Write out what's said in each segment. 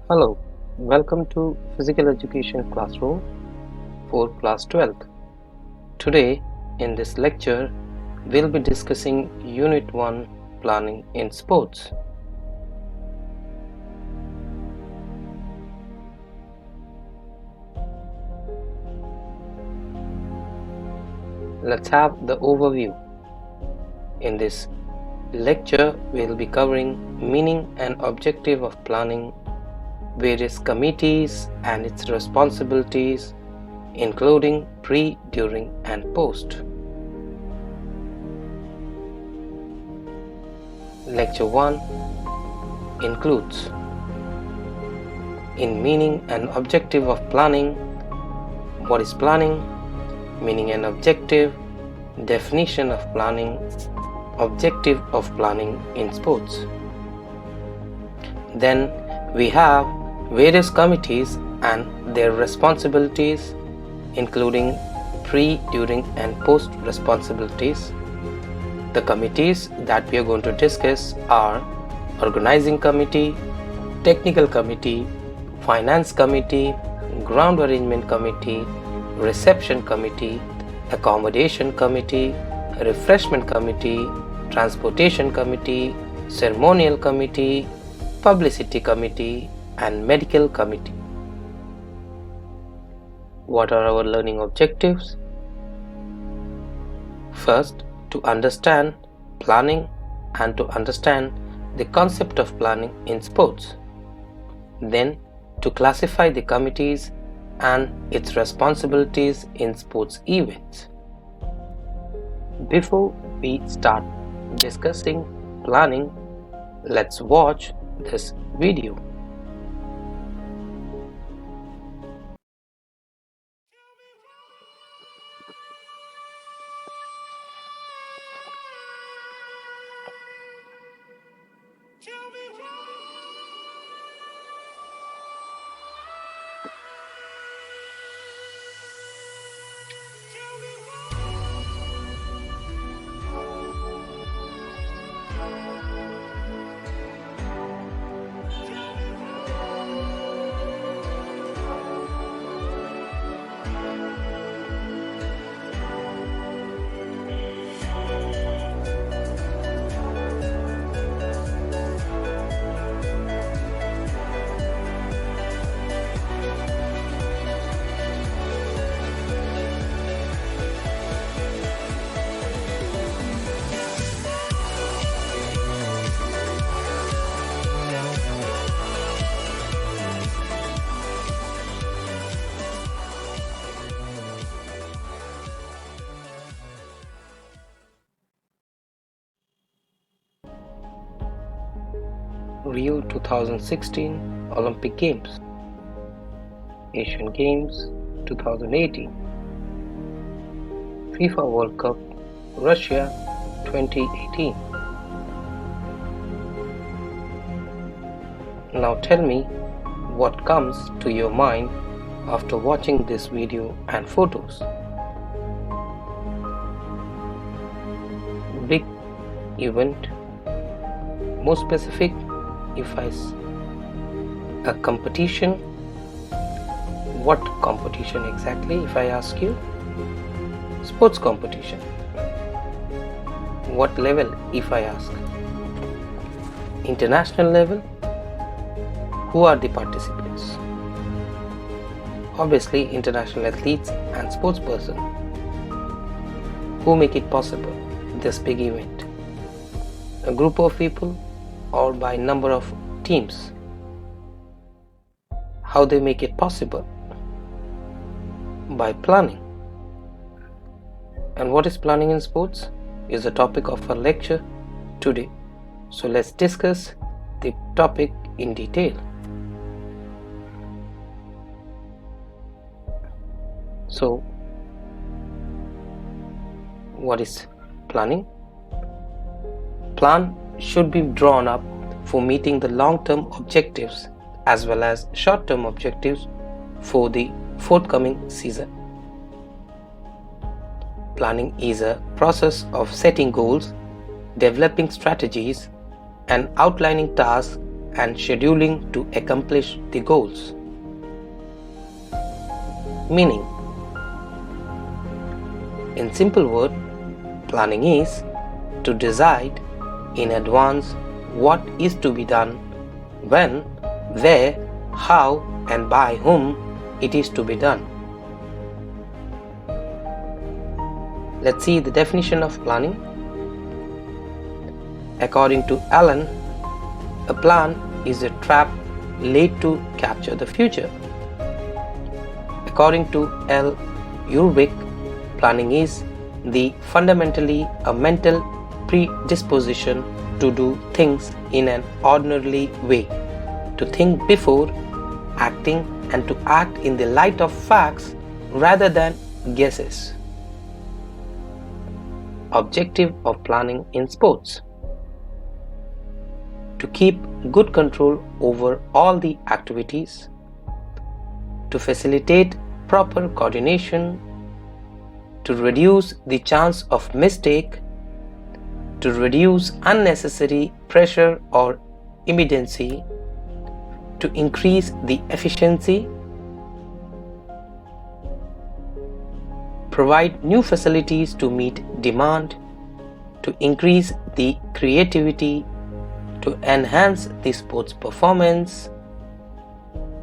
Hello, welcome to Physical Education Classroom for Class 12th. Today, in this lecture, we'll be discussing Unit 1 Planning in Sports. Let's have the overview. In this lecture, we'll be covering meaning and objective of planning, various committees and its responsibilities, including pre, during, and post. Lecture 1 includes in meaning and objective of planning, what is planning, meaning and objective, definition of planning, objective of planning in sports. Then we have various committees and their responsibilities, including pre, during, and post responsibilities. The committees that we are going to discuss are Organizing Committee, Technical Committee, Finance Committee, Ground Arrangement Committee, Reception Committee, Accommodation Committee, Refreshment Committee, Transportation Committee, Ceremonial Committee, Publicity Committee, and Medical Committee. What are our learning objectives? First, to understand planning and to understand the concept of planning in sports. Then, to classify the committees and its responsibilities in sports events. Before we start discussing planning, let's watch this video. Rio 2016 Olympic Games, Asian Games 2018, FIFA World Cup Russia 2018. Now tell me what comes to your mind after watching this video and photos. Big event, more specific, a competition. What competition exactly, if I ask you? Sports competition. What level, if I ask? International level. Who are the participants? Obviously, international athletes and sportspersons. Who make it possible, this big event? A group of people or by number of teams? How they make it possible? By planning. And what is planning in sports is the topic of our lecture today. So let's discuss the topic in detail. So, what is planning? Plan should be drawn up for meeting the long-term objectives as well as short-term objectives for the forthcoming season. Planning is a process of setting goals, developing strategies, and outlining tasks and scheduling to accomplish the goals. Meaning. In simple words, planning is to decide in advance what is to be done, when, where, how, and by whom it is to be done. Let's see the definition of planning. According to Allen, a plan is a trap laid to capture the future. According to L. Urwick, planning is fundamentally a mental predisposition to do things in an orderly way, to think before acting and to act in the light of facts rather than guesses. Objective of planning in sports: to keep good control over all the activities, to facilitate proper coordination, to reduce the chance of mistake, to reduce unnecessary pressure or immediacy, to increase the efficiency, provide new facilities to meet demand, to increase the creativity, to enhance the sports performance,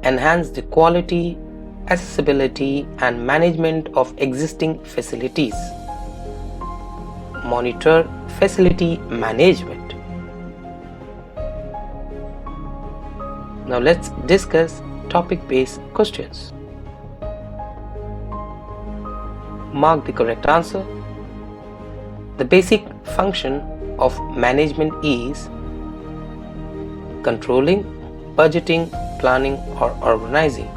enhance the quality, accessibility and management of existing facilities, monitor facility management. Now let's discuss topic-based questions. Mark the correct answer. The basic function of management is controlling, budgeting, planning or organizing.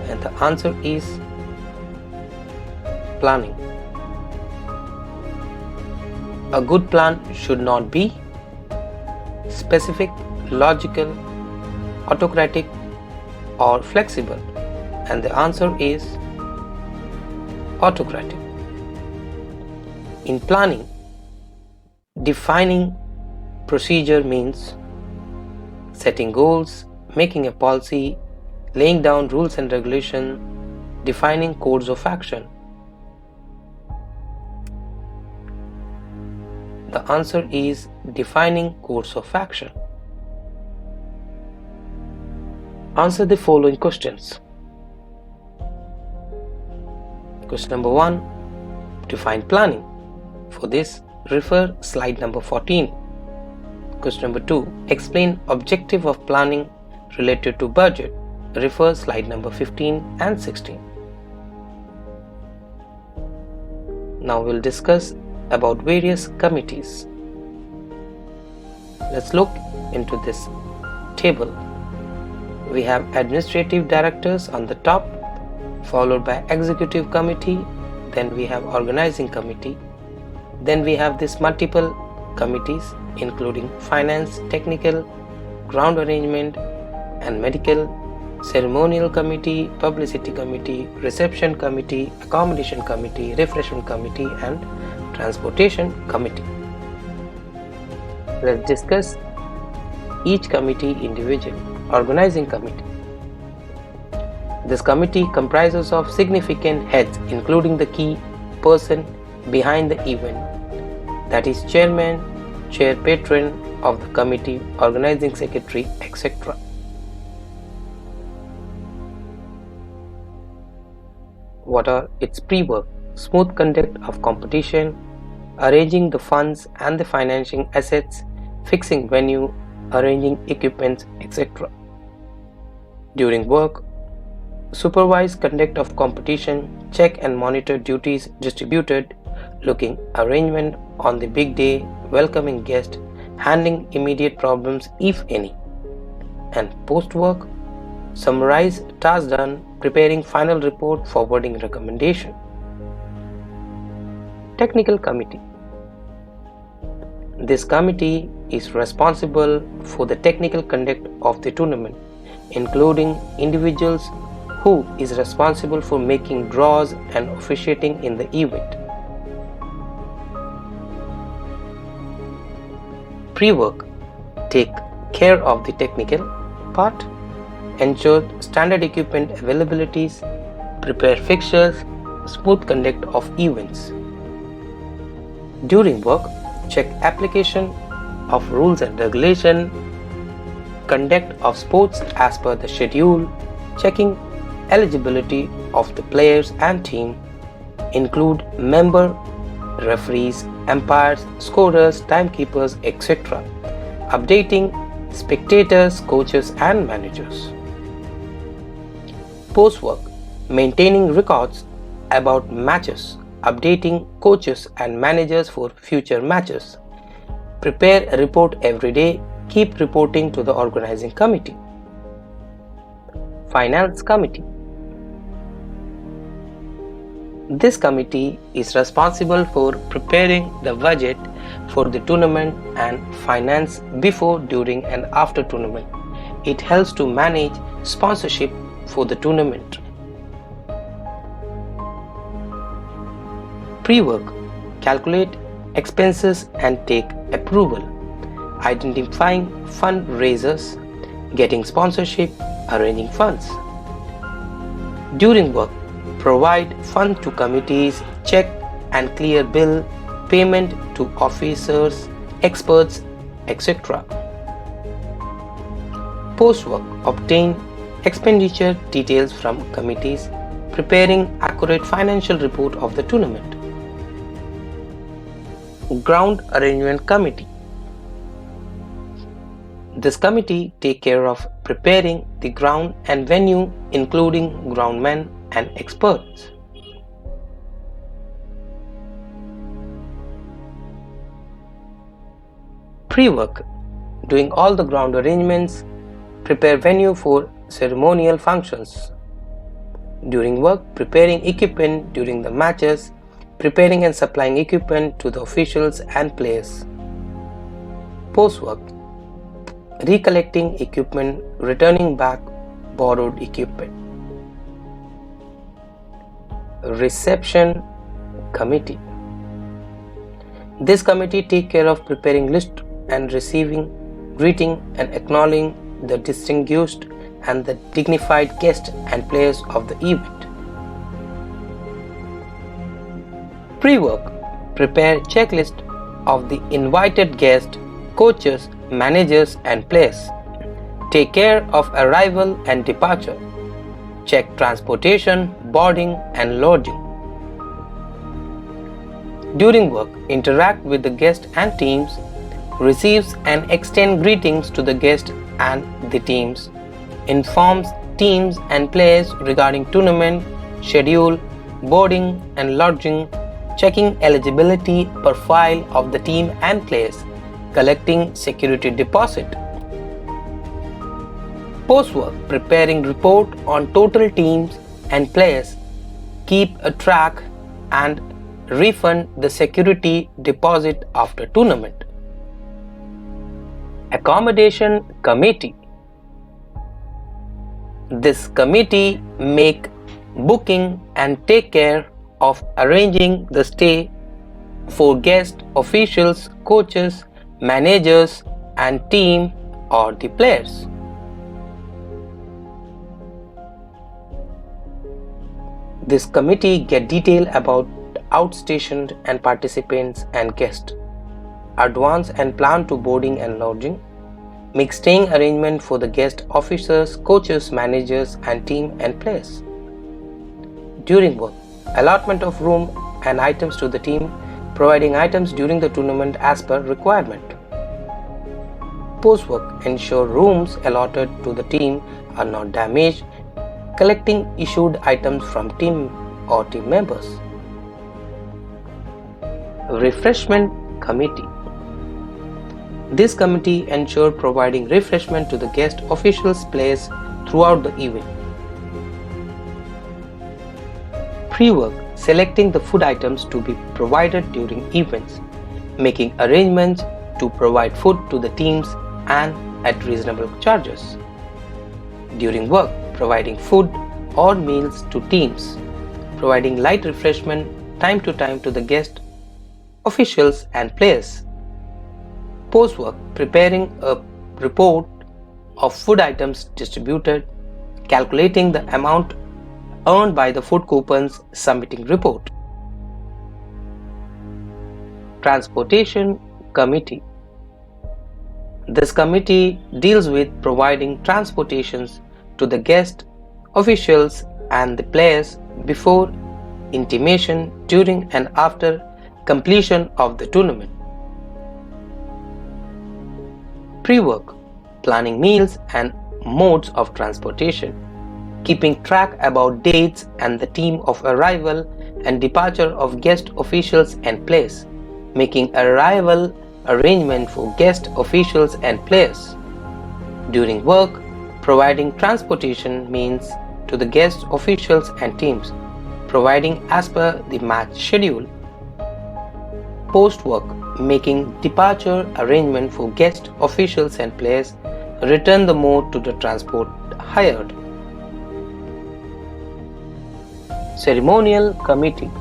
And the answer is planning. A good plan should not be specific, logical, autocratic or flexible, and the answer is autocratic. In planning, defining procedure means setting goals, making a policy, laying down rules and regulations, defining codes of action. The answer is defining course of action. Answer the following questions. Question number 1. Define planning. For this, refer slide number 14. Question number 2. Explain objective of planning related to budget. Refer slide number 15 and 16. Now we'll discuss about various committees. Let's look into this table. We have administrative directors on the top, followed by executive committee, then we have organizing committee, then we have this multiple committees including finance, technical, ground arrangement and medical, ceremonial committee, publicity committee, reception committee, accommodation committee, refreshment committee and transportation committee. Let's discuss each committee individually. Organizing committee. This committee comprises of significant heads including the key person behind the event, that is chairman, chair patron of the committee, organizing secretary, etc. What are its pre-work? Smooth conduct of competition, arranging the funds and the financing assets, fixing venue, arranging equipment, etc. During work, supervise conduct of competition, check and monitor duties distributed, looking arrangement on the big day, welcoming guests, handling immediate problems if any. And post-work, summarize tasks done, preparing final report, forwarding recommendation. Technical committee. This committee is responsible for the technical conduct of the tournament, including individuals who is responsible for making draws and officiating in the event. Pre-work. Take care of the technical part, ensure standard equipment availabilities, prepare fixtures, smooth conduct of events. During work, check application of rules and regulation, conduct of sports as per the schedule, checking eligibility of the players and team, include member, referees, umpires, scorers, timekeepers, etc. Updating spectators, coaches and managers. Post-work, maintaining records about matches, updating coaches and managers for future matches. Prepare a report every day, keep reporting to the organizing committee. Finance Committee. This committee is responsible for preparing the budget for the tournament and finance before, during and after tournament. It helps to manage sponsorship for the tournament. Pre-work, calculate expenses and take approval. Identifying fundraisers, getting sponsorship, arranging funds. During work, provide fund to committees, check and clear bill, payment to officers, experts, etc. Post-work, obtain expenditure details from committees, preparing accurate financial report of the tournament. Ground Arrangement Committee. This committee take care of preparing the ground and venue, including groundmen and experts. Pre-work, doing all the ground arrangements, prepare venue for ceremonial functions. During work, preparing equipment during the matches, preparing and supplying equipment to the officials and players. Post-work, recollecting equipment, returning back borrowed equipment. Reception Committee. This committee take care of preparing list and receiving, greeting and acknowledging the distinguished and the dignified guests and players of the event. Pre-work, prepare checklist of the invited guests, coaches, managers and players. Take care of arrival and departure. Check transportation, boarding and lodging. During work, interact with the guests and teams, receives and extend greetings to the guests and the teams, informs teams and players regarding tournament, schedule, boarding and lodging, checking eligibility profile of the team and players, collecting security deposit. Post-work, preparing report on total teams and players, keep a track and refund the security deposit after tournament. Accommodation Committee. This committee make booking and take care of arranging the stay for guests, officials, coaches, managers and team or the players. This committee get detail about outstationed and participants and guests, advance and plan to boarding and lodging, make staying arrangement for the guest officers, coaches, managers and team and players. During work, allotment of room and items to the team, providing items during the tournament as per requirement. Post-work, ensure rooms allotted to the team are not damaged, collecting issued items from team or team members. Refreshment Committee. This committee ensure providing refreshment to the guest officials, players throughout the event. Pre-work, selecting the food items to be provided during events, making arrangements to provide food to the teams and at reasonable charges. During work, providing food or meals to teams, providing light refreshment time to time to the guest, officials and players. Post-work, preparing a report of food items distributed, calculating the amount earned by the food coupons, submitting report. Transportation Committee. This committee deals with providing transportations to the guests, officials and the players before, intimation, during and after completion of the tournament. Pre-work, planning meals and modes of transportation, keeping track about dates and the time of arrival and departure of guest officials and players, making arrival arrangement for guest officials and players. During work, providing transportation means to the guest officials and teams, providing as per the match schedule. Post-work, making departure arrangement for guest officials and players, return the mode to the transport hired. Ceremonial Committee.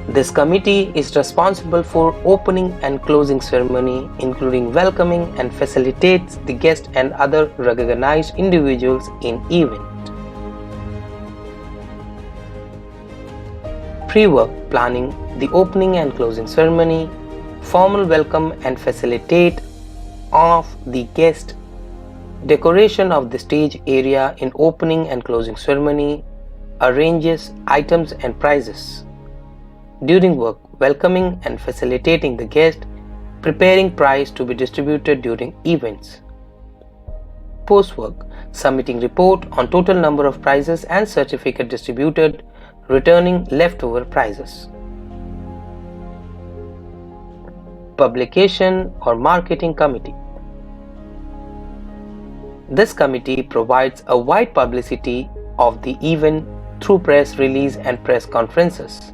This committee is responsible for opening and closing ceremony, including welcoming and facilitates the guest and other recognized individuals in event. Pre-work, planning the opening and closing ceremony, formal welcome and facilitate of the guest, decoration of the stage area in opening and closing ceremony, arranges items and prizes. During work, welcoming and facilitating the guest, preparing prize to be distributed during events. Post-work, submitting report on total number of prizes and certificate distributed, returning leftover prizes. Publication or Marketing Committee. This committee provides a wide publicity of the event through press release and press conferences.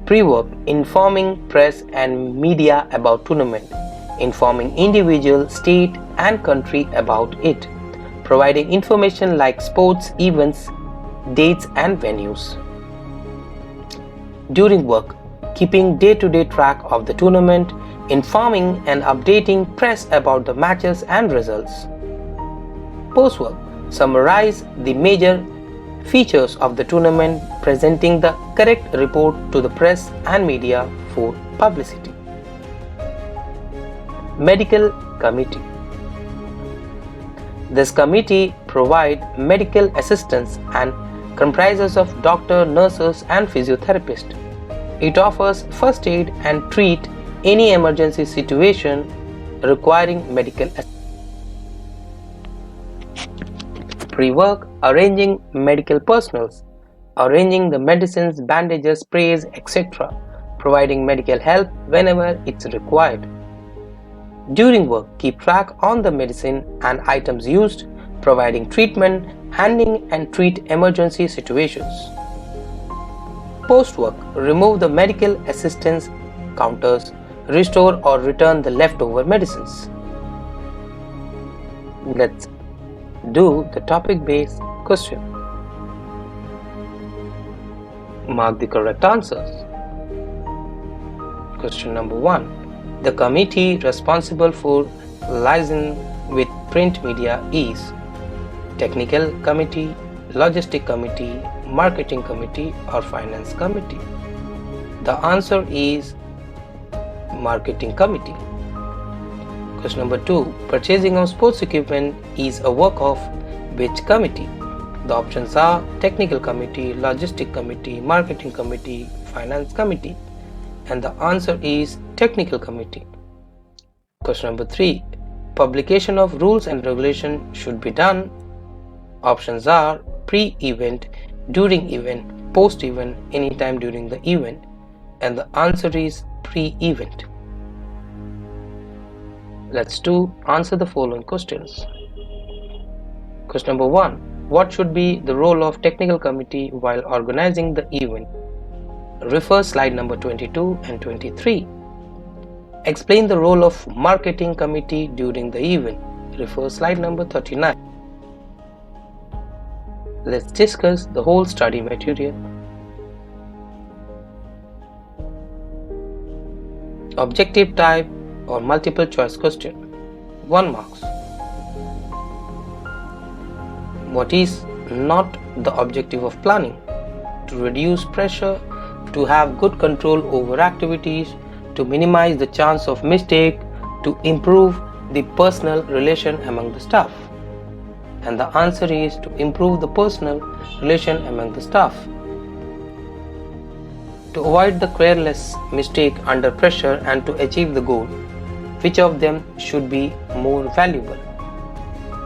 Pre-work, informing press and media about tournament, informing individual, state and country about it, providing information like sports events, dates and venues. During work, keeping day-to-day track of the tournament, informing and updating press about the matches and results. Post-work, summarize the major features of the tournament, presenting the correct report to the press and media for publicity. Medical Committee. This committee provides medical assistance and comprises of doctor, nurses and physiotherapists. It offers first aid and treat any emergency situation requiring medical assistance. Pre-work, arranging medical personals, arranging the medicines, bandages, sprays, etc., providing medical help whenever it's required. During work, keep track on the medicine and items used, providing treatment, handling and treat emergency situations. Post-work, remove the medical assistance counters, restore or return the leftover medicines. Let's do the topic-based question. Mark the correct answers. Question number 1. The committee responsible for liaison with print media is Technical Committee, Logistic Committee, Marketing Committee or Finance Committee? The answer is Marketing Committee. Question number 2. Purchasing of sports equipment is a work of which committee? The options are Technical Committee, Logistic Committee, Marketing Committee, Finance Committee, and the answer is Technical Committee. Question number 3. Publication of rules and regulations should be done. Options are pre-event, during event, post-event, anytime during the event, and the answer is pre-event. Let's answer the following questions. Question number 1. What should be the role of technical committee while organizing the event? Refer slide number 22 and 23. Explain the role of marketing committee during the event. Refer slide number 39. Let's discuss the whole study material. Objective type or multiple choice question. 1 marks. What is not the objective of planning? To reduce pressure, to have good control over activities, to minimize the chance of mistake, to improve the personal relation among the staff. And the answer is to improve the personal relation among the staff. To avoid the careless mistake under pressure and to achieve the goal, which of them should be more valuable?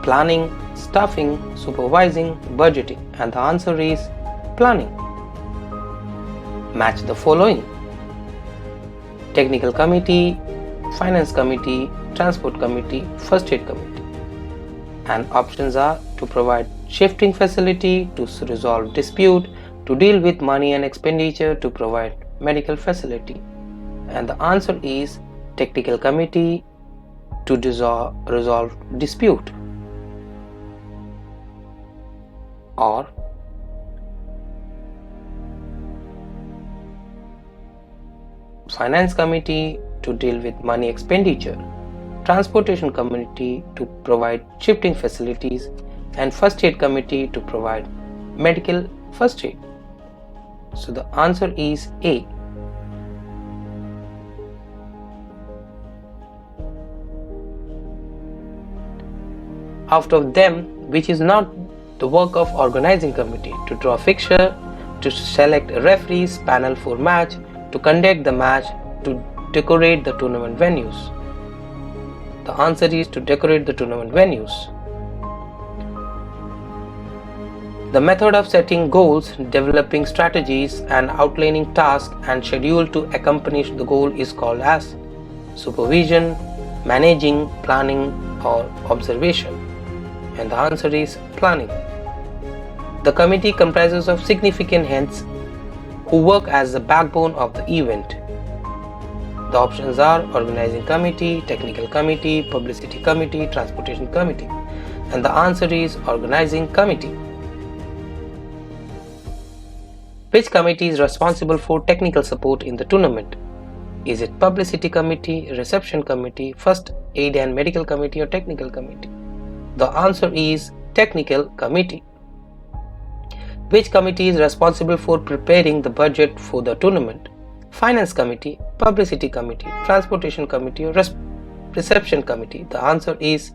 Planning, staffing, supervising, budgeting, and the answer is planning. Match the following: Technical Committee, Finance Committee, Transport Committee, First Aid Committee. And options are to provide shifting facility, to resolve dispute, to deal with money and expenditure, to provide medical facility. And the answer is Technical Committee, to resolve dispute, or Finance Committee to deal with money expenditure, Transportation Committee to provide shifting facilities, and First Aid Committee to provide medical first aid. So the answer is A. Out of them, which is not the work of organizing committee? To draw fixture, to select referees, panel for match, to conduct the match, to decorate the tournament venues. The answer is to decorate the tournament venues. The method of setting goals, developing strategies, and outlining tasks and schedule to accomplish the goal is called as supervision, managing, planning, or observation. And the answer is planning. The committee comprises of significant heads who work as the backbone of the event. The options are Organizing Committee, Technical Committee, Publicity Committee, Transportation Committee. And the answer is Organizing Committee. Which committee is responsible for technical support in the tournament? Is it Publicity Committee, Reception Committee, First Aid and Medical Committee, or Technical Committee? The answer is Technical Committee. Which committee is responsible for preparing the budget for the tournament? Finance Committee, Publicity Committee, Transportation Committee, or Reception Committee? The answer is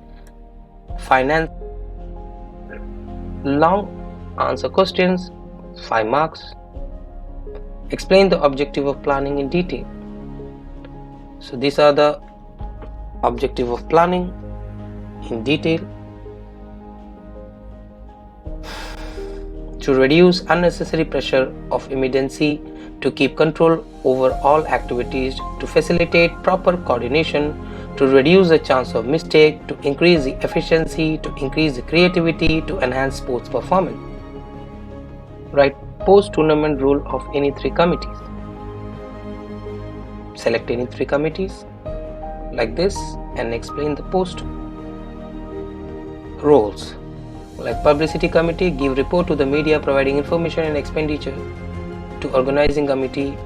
Finance. Long answer questions, 5 marks. Explain the objective of planning in detail. So these are the objective of planning in detail. To reduce unnecessary pressure of immediacy, to keep control over all activities, to facilitate proper coordination, to reduce the chance of mistake, to increase the efficiency, to increase the creativity, to enhance sports performance. Write post-tournament role of any 3 committees. Select any 3 committees like this and explain the post roles. Like Publicity Committee, give report to the media providing information and expenditure. To Organizing Committee,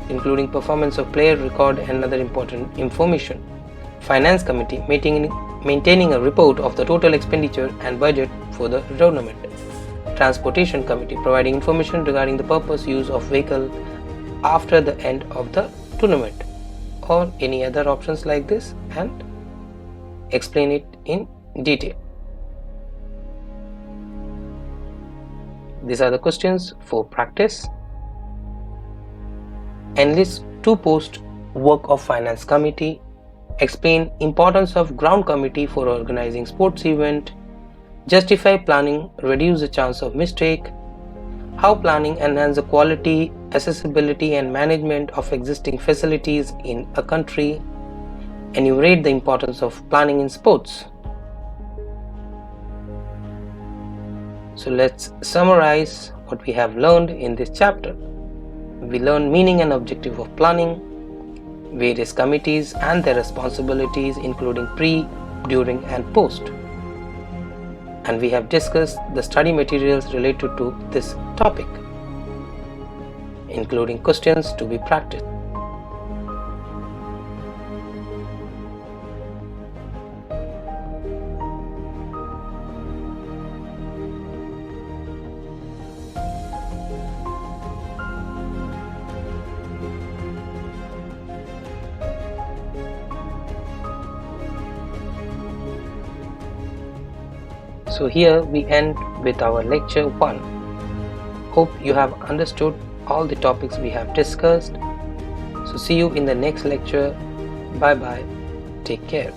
including performance of player, record and other important information. Finance Committee, maintaining a report of the total expenditure and budget for the tournament. Transportation Committee, providing information regarding the purpose use of vehicle after the end of the tournament, or any other options like this, and explain it in detail. These are the questions for practice. Enlist 2 post work of Finance Committee. Explain importance of ground committee for organizing sports event. Justify planning, reduce the chance of mistake. How planning enhance the quality, accessibility and management of existing facilities in a country. Enumerate the importance of planning in sports. So let's summarize what we have learned in this chapter. We learned meaning and objective of planning, various committees and their responsibilities including pre, during and post. And we have discussed the study materials related to this topic, including questions to be practiced. So here we end with our lecture 1. Hope you have understood all the topics we have discussed. So see you in the next lecture. Bye bye. Take care.